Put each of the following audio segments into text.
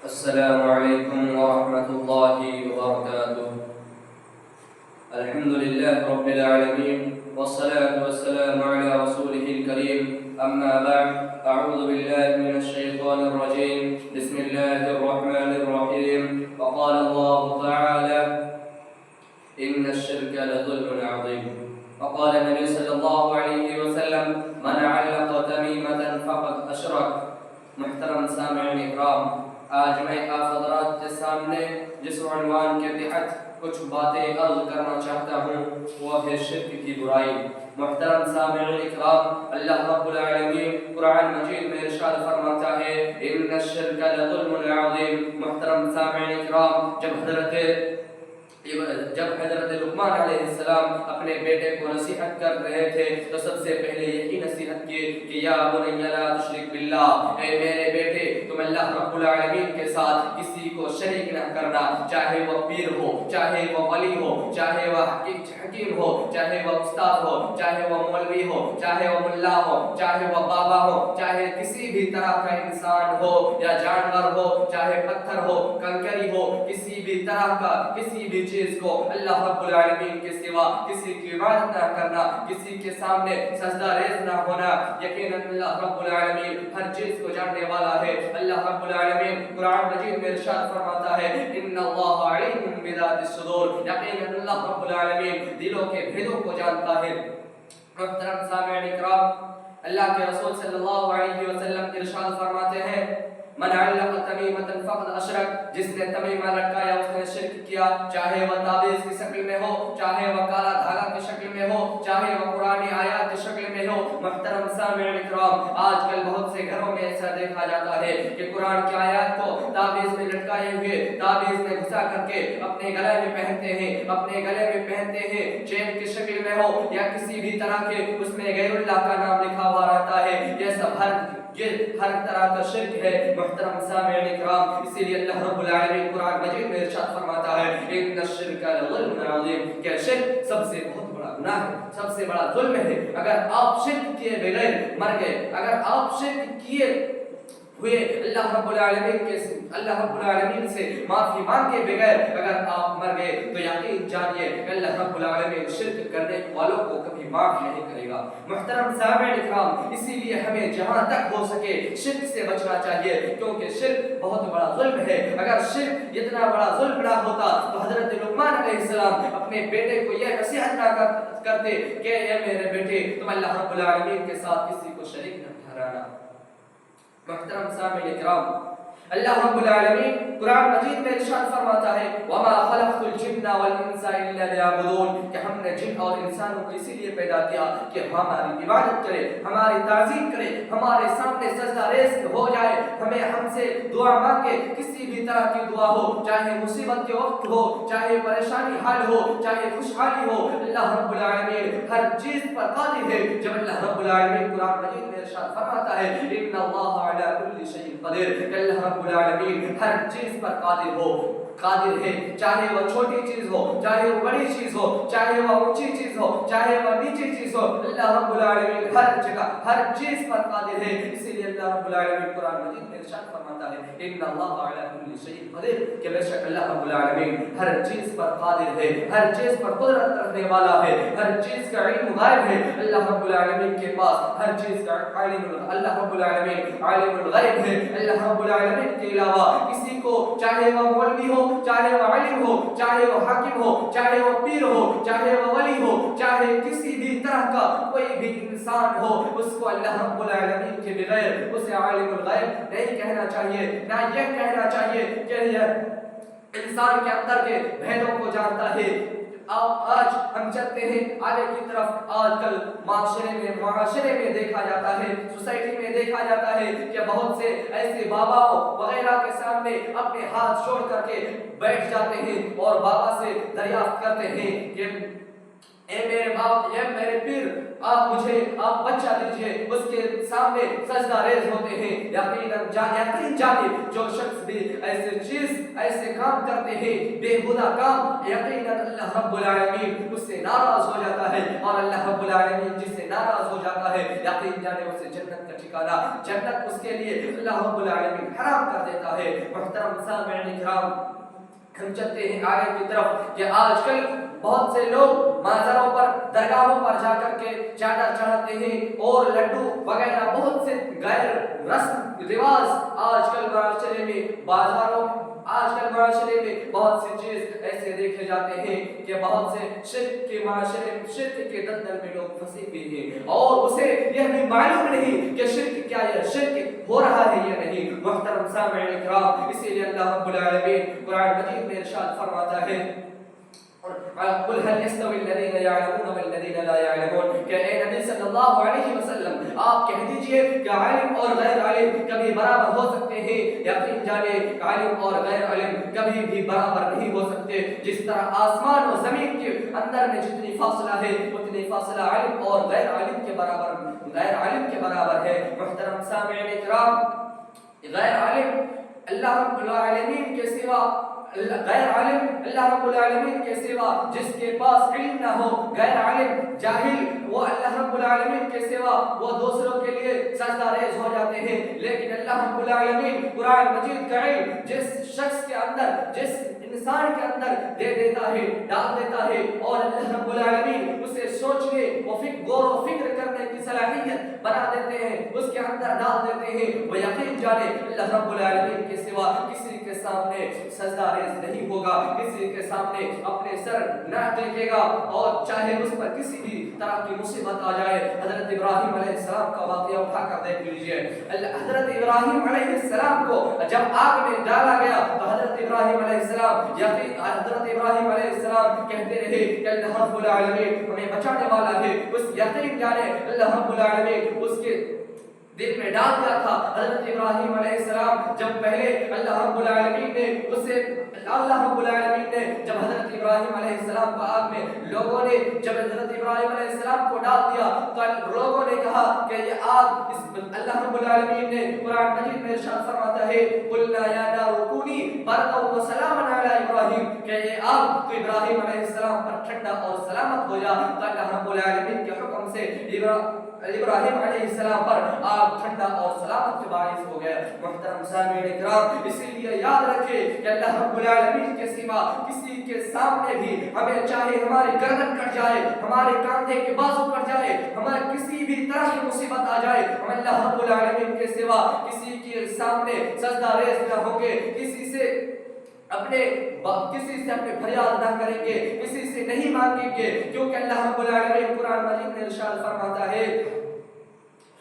السلام عليكم ورحمة الله وبركاته. الحمد لله رب العالمين والصلاة والسلام على رسوله الكريم. أما بعد، أعوذ بالله من الشيطان الرجيم. بسم الله الرحمن الرحيم. وقال الله تعالى: إن الشرك لظلم عظيم. وقال النبي صلى الله عليه وسلم: من علق تميمة فقد أشرك. محترم سامعین اکرام، آج میں آپ حضرات کے سامنے جس عنوان کے تحت کچھ باتیں عرض کرنا چاہتا ہوں وہ ہے شرک کی برائی۔ محترم سامعین اکرام، اللہ رب العالمین قرآن مجید میں ارشاد فرماتا ہے: ان الشرک لظلم عظیم۔ محترم سامعین اکرام، جب حضرت لقمان علیہ السلام اپنے بیٹے کو نصیحت کر رہے تھے تو سب سے پہلے یہی نصیحت کی کہ یا بنی لا تشرک باللہ، اے میرے بیٹے تم اللہ رب العالمین کے ساتھ کسی کو شریک نہ کرنا، چاہے وہ پیر ہو، چاہے وہ ولی ہو، چاہے وہ حکیم ہو، چاہے وہ استاد ہو، چاہے وہ مولوی ہو، چاہے وہ ملا ہو، چاہے وہ بابا ہو، چاہے کسی بھی طرح کا انسان ہو یا جانور ہو، چاہے پتھر ہو، کنکری ہو، کسی بھی طرح کا کسی بھی چیز کو اللہ رب العالمین کے سوا کسی کی عبادت نہ کرنا، کسی کے سامنے سجدہ ریز نہ ہونا۔ یقیناً اللہ رب العالمین ہر چیز کو جاننے والا ہے۔ اللہ رب العالمین قرآن مجید میں ارشاد فرماتا ہے: ان اللہ علیم بذات الصدور۔ یقیناً اللہ رب العالمین دلوں کے بھیدوں کو جانتا ہے۔ محترم سامعین اکرام، اللہ کے رسول صلی اللہ علیہ وسلم ارشاد فرماتے ہیں: من علق تمیمۃ فقد اشرک۔ جس نے تمیمہ لٹکایا اس نے شرک کیا، چاہے وہ تعویذ کی شکل میں ہو، چاہے وہ کالا دھاگا کی شکل میں ہو، چاہے وہ قرآنی آیات کی شکل میں ہو۔ محترم سامعین اکرام، آج کل بہت سے گھروں میں ایسا دیکھا جاتا ہے کہ قرآن کی آیات کو تعویذ میں لٹکائے ہوئے تعویذ میں گھسا کر کے اپنے گلے میں پہنتے ہیں، اپنے گلے میں پہنتے ہیں، چین کی شکل میں ہو یا کسی بھی طرح کے اس میں غیر اللہ کا نام لکھا ہوا رہتا ہے۔ یہ سب ہر طرح کا شرک ہے۔ محترم سامعین اکرام، اسی لیے اللہ رب العالمین قرآن مجید میں ارشاد فرماتا ہے: ان الشرک لظلم عظیم، کہ شرک سب سے بہت بڑا گناہ ہے، سب سے بڑا ظلم ہے۔ اگر آپ شرک کیے بغیر مر گئے، اگر آپ شرک کیے ہوئے اللہ رب العالمین سے معافی مانگے بغیر اگر آپ مر گئے تو یقین جانیے کہ اللہ رب العالمین شرک کرنے والوں کو کبھی معاف نہیں کرے گا۔ محترم سامعین اکرام، اسی لیے ہمیں جہاں تک ہو سکے شرک سے بچنا چاہیے، کیونکہ شرک بہت بڑا ظلم ہے۔ اگر شرک اتنا بڑا ظلم نہ ہوتا تو حضرت لقمان علیہ السلام اپنے بیٹے کو یہ نصیحت نہ کرتے کہ اے میرے بیٹے تم اللہ رب العالمین کے ساتھ کسی کو شریک نہ ٹھہرانا۔ محترم سامعین اکرام، اللہ رب العالمین قرآن مجید میں ارشاد فرماتا ہے: وما خلقت الجن والانس الا ليعبدون، کہ ہم نے جن اور انسانوں کو اسی لیے پیدا کیا کہ ہماری عبادت کرے، ہماری تعظیم کرے، ہمارے سامنے سجدہ ریز ہو جائے، ہم سے دعا مانگے، کسی بھی طرح کی دعا ہو، چاہے مصیبت کے وقت ہو، چاہے پریشانی حال ہو، چاہے خوشحالی ہو، اللہ رب العالمین ہر چیز پر قادر ہے۔ جب اللہ رب العالمین قرآن مجید میں ارشاد فرماتا ہے: ان اللہ علی کل شیء قدیر، کہ اللہ رب العالمین ہر چیز پر قادر ہے، چاہے وہ چھوٹی چیز ہو، چاہے وہ بڑی چیز ہو، چاہے وہ اونچی چیز ہو، چاہے وہ نیچی چیز ہو، اللہ رب العالمین ہر جگہ ہر چیز پر قادر ہے۔ اسی لیے اللہ رب العالمین قرآن مجید میں ارشاد فرماتا ہے: ان اللہ علی کل شیء قدیر، کہ بے شک اللہ رب العالمین ہر چیز پر قادر ہے، ہر چیز پر قدرت رکھنے والا ہے، ہر چیز کا علم غائب ہے اللہ رب العالمین کے پاس، ہر چیز کا علم اللہ رب العالمین عالم الغیب ہے۔ اللہ رب العالمین کے علاوہ کسی کو، چاہے وہ مولوی ہو، چاہے وہ عالم ہو، چاہے وہ حاکم ہو، چاہے وہ پیر ہو، چاہے وہ ولی ہو، چاہے کسی بھی طرح کا کوئی بھی انسان ہو، اس کو اللہ رب العالمین کے بغیر اسے عالم الغیب نہیں کہنا چاہیے، نہ یہ کہنا چاہیے کہ یہ انسان کے اندر کے بھیدوں کو جانتا ہے۔ آج ہم چلتے ہیں آگے کی طرف، آج کل معاشرے میں دیکھا جاتا ہے، سوسائٹی میں دیکھا جاتا ہے کہ بہت سے ایسے باباؤں وغیرہ کے سامنے اپنے ہاتھ چھوڑ کر کے بیٹھ جاتے ہیں اور بابا سے دریافت کرتے ہیں کہ اے میرے باپ، اے میرے پیر، آپ بچہ دیجئے۔ اس کے سامنے سجدہ ریز ہوتے ہیں۔ یقین جانے جو شخص بھی ایسے کام کرتے ہیں، بےہودہ کام، یقیناً اللہ رب العالمین اس سے ناراض ہو جاتا ہے، اور اللہ رب العالمین جس سے ناراض ہو جاتا ہے یقین جانے اسے جنت کا ٹھکانہ ٹھکانہ جنت اس کے لیے اللہ رب العالمین حرام کر دیتا ہے۔ محترم سامعین کرام، ہم چلتے ہیں آگے کی طرف کہ آج کل بہت سے لوگ مزاروں پر درگاہوں پر جا کر کے چادر چڑھاتے ہیں اور لڈو وغیرہ بہت سے غیر رسم رواج آج کل معاشرے میں معاشرے میں بہت سی چیز ایسے دیکھے جاتے ہیں کہ بہت سے شرک کے معاشرے شرک کے دلدل میں لوگ پھنسے ہوئے ہیں اور اسے یہ بھی معلوم نہیں کہ شرک کیا ہے، شرک ہو رہا ہے یا نہیں۔ محترم سامعین کرام، اسی لیے اللہ رب العالمین قرآن مجید میں ارشاد فرماتا ہے قل هل يستوي الذين يعلمون والذين لا يعلمون، کہ اے نبی صلی اللہ علیہ وسلم آپ کہہ دیجئے کہ عالم اور غیر عالم کبھی برابر ہو سکتے ہیں؟ یقین جانے عالم اور غیر عالم کبھی بھی برابر نہیں ہو سکتے۔ جس طرح آسمان و زمین کے اندر میں جتنی فاصلہ ہے اتنی فاصلہ عالم اور غیر عالم کے برابر ہے۔ محترم سامعین کرام، غیر عالم اللہ رب العالمین کے سوا غیر عالم اللہ رب العالمین کے سوا جس کے پاس علم نہ ہو، غیر عالم جاہل، وہ اللہ رب العالمین کے سوا وہ دوسروں کے لیے سجدہ ریز ہو جاتے ہیں۔ لیکن اللہ رب العالمین قرآن مجید کا علم جس شخص کے اندر، جس انسان کے اندر دے دیتا ہے، ڈال دیتا ہے، اور اللہ رب العالمین اسے سوچنے غور و فکر کرنے کی صلاحیت بنا دیتے ہیں، اس کے اندر ڈال دیتے ہیں، وہ یقین جانے اللہ رب العالمین کے سوا کسی کے سامنے سجدہ ریز نہیں ہوگا، کسی کے سامنے اپنے سر نہ ٹیکے گا، اور چاہے اس پر کسی بھی طرح کی مصیبت آ جائے۔ حضرت ابراہیم علیہ السلام کا واقعہ اٹھا کر دیکھ لیجئے۔ حضرت ابراہیم علیہ السلام کو جب آگ میں ڈالا گیا تو حضرت ابراہیم علیہ السلام حضرت ابراہیم علیہ السلام کہتے رہے کہ اللہ رب العالمین ہمیں بچانے والا ہے۔ اس یقین جانے اللہ رب العالمین اس کے دل میں ڈال دیا تھا۔ حضرت ابراہیم علیہ السلام جب پہلے اللہ رب العالمین نے جب حضرت ابراہیم علیہ السلام کو آگ میں لوگوں نے جب حضرت ابراہیم علیہ السلام کو ڈال دیا تو لوگوں نے کہا کہ یہ آگ اللہ رب العالمین نے قرآن مجید میں ارشاد فرماتا ہے قلنا یا نار کونی بردا وسلاما علی ابراہیم، کہ یہ آگ تو ابراہیم علیہ السلام پر ٹھنڈا اور سلامت ہو جا۔ تو اللہ رب العالمین کے حکم سے ابراہیم علیہ السلام پر آگ ٹھنڈا اور سلامت کے باعث ہو گیا۔ محترم سامعین کرام، اسی لیے یاد رکھیں کہ اللہ رب العالمین کے سوا کسی کے سامنے بھی ہمیں چاہے ہماری گردن کٹ جائے، ہمارے کاندھے کے بازو کٹ جائے، ہمارے کسی بھی طرح کی مصیبت آ جائے، ہم اللہ رب العالمین کے سوا کسی کے سامنے سجدہ ریز نہ ہوں گے، کسی سے اپنے فریاد نہ کریں گے، کسی سے نہیں مانگیں گے، کیونکہ اللہ رب العالمین قرآن مجید میں ارشاد فرماتا ہے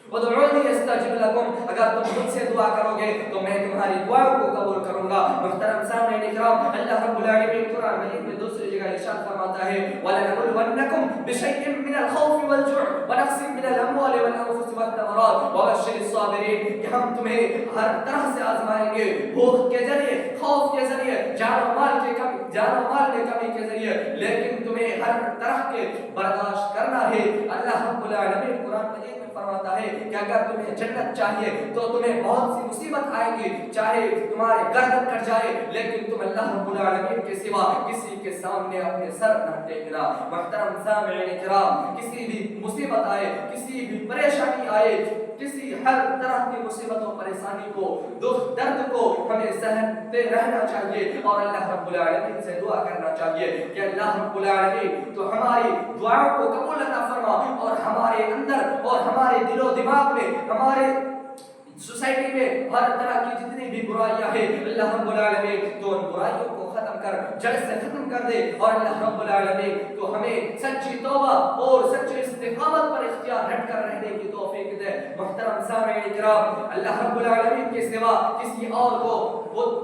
ادعونی استجب لکم، اگر تم مجھ سے دعا کرو گے تو میں تمہاری دعاؤں کو قبول کروں گا۔ محترم سامعین کرام، اللہ رب العالمین قرآن مجید میں دوسری جگہ ارشاد فرماتا ہے وَلَنَبْلُوَنَّكُمْ بِشَيْءٍ مِّنَ الْخَوْفِ وَالْجُوعِ وَنَقْصٍ مِّنَ الْأَمْوَالِ وَالْأَنفُسِ وَالثَّمَرَاتِ وَبَشِّرِ الصَّابِرِينَ، کہ ہم تمہیں ہر طرح سے آزمائیں گے، بھوک کے ذریعے، خوف کے ذریعے، جان و مال میں کمی کے ذریعے، لیکن تمہیں ہر طرح کے برداشت کرنا ہے۔ اللہ رب العالمین قرآن مجید میں فرماتا ہے کہ اگر تمہیں جنت چاہیے تو تمہیں بہت سی مصیبت آئے گی، چاہے تمہارے گردن کٹ جائے، لیکن تم اللہ رب العالمین کے سوا کسی کے سامنے اپنے سر نہ ٹیکنا۔ محترم سامعین کرام، کسی بھی مصیبت آئے، کسی بھی پریشانی آئے، کسی ہر طرح کی مصیبت و پریشانی کو، دکھ درد کو ہمیں سہتے رہنا چاہیے اور اللہ رب العالمین سے دعا کرنا چاہیے کہ اللہ رب العالمین تو ہماری دعاؤں کو قبول عطا فرما، اور ہمارے اندر اور ہمارے دل و دماغ میں، ہمارے سوسائٹی میں ہر طرح کی جتنی بھی برائیاں ہیں، اللہ رب العالمین تو ان برائیوں کو ختم کر جڑ سے ختم کر دے، اور اللہ رب العالمین تو ہمیں سچی توبہ اور سچی استقامت پر اختیار رکھ کر رہنے کی توفیق دے۔ محترم سامعین کرام، اللہ رب العالمین کے سوا کسی اور کو،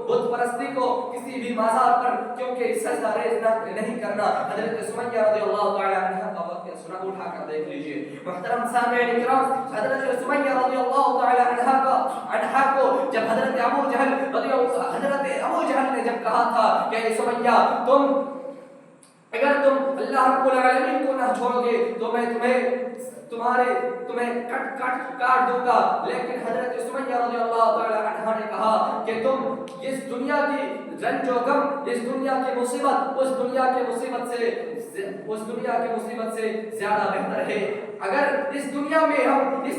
بت پرستی کو، کسی بھی مزار پر کیونکہ سجدہ ریز نہیں کرنا۔ حضرت سمیہ رضی اللہ تعالی عنہ کا واقعہ سنا، اٹھا کر دیکھ لیجئے۔ محترم سامعین کرام، حضرت سمیہ رضی اللہ تعالی عنہ کو جب حضرت ابو جہل نے جب کہا تھا کہ سمیہ اگر تم اللہ رب العالمین کو نہ چھوڑو گے تو میں تمہیں کاٹ دوں گا، لیکن حضرت سمیہ رضی اللہ تعالی عنہ نے کہا کہ تم اس دنیا کی رنج و غم، اس دنیا کی مصیبت، اس دنیا کی مصیبت سے زیادہ بہتر ہے اگر اس دنیا میں ہم اس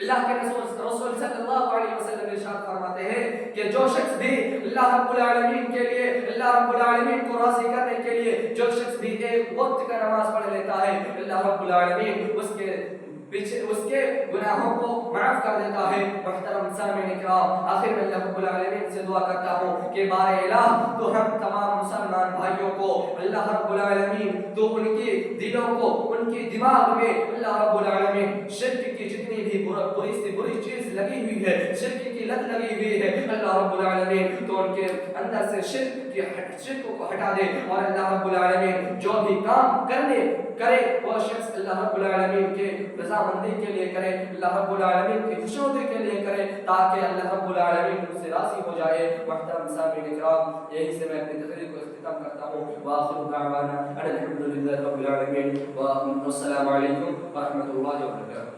اللہ کے رسول صلی اللہ علیہ وسلم ارشاد فرماتے ہیں کہ جو شخص بھی اللہ رب العالمین کے لیے، اللہ رب العالمین کو راضی کرنے کے لیے جو شخص بھی ایک وقت کا نماز پڑھ لیتا ہے، اللہ رب العالمین اس کے گناہوں کو معاف کر دیتا ہے۔ محترم سامعین کرام، آخر میں اللہ رب العالمین سے دعا کرتا ہوں کہ بار الہ تو ہم تمام مسلمان بھائیوں کو اللہ رب العالمین تو ان کے دلوں کو، ان کے دماغ میں اللہ رب العالمین شرک کی جتنی بھی بری سے بری چیز لگی ہوئی ہے، شرک کی لت لگی ہوئی ہے، اللہ رب العالمین تو ان کے اندر سے شرک کو ہٹا دے، اور اللہ رب العالمین جو بھی کام کرے وہ شخص اللہ رب العالمین کے رضامندی کے لیے کرے، اللہ رب العالمین کی خوشنودی کے لیے کرے، تاکہ اللہ رب العالمین ان سے راضی ہو جائے۔ محترم سامعین کرام، یہی سے میں اپنی تقریر کو اختتام کرتا ہوں۔ وآخر دعوانا ان الحمد للہ رب العالمین، والسلام علیکم ورحمۃ اللہ وبرکاتہ۔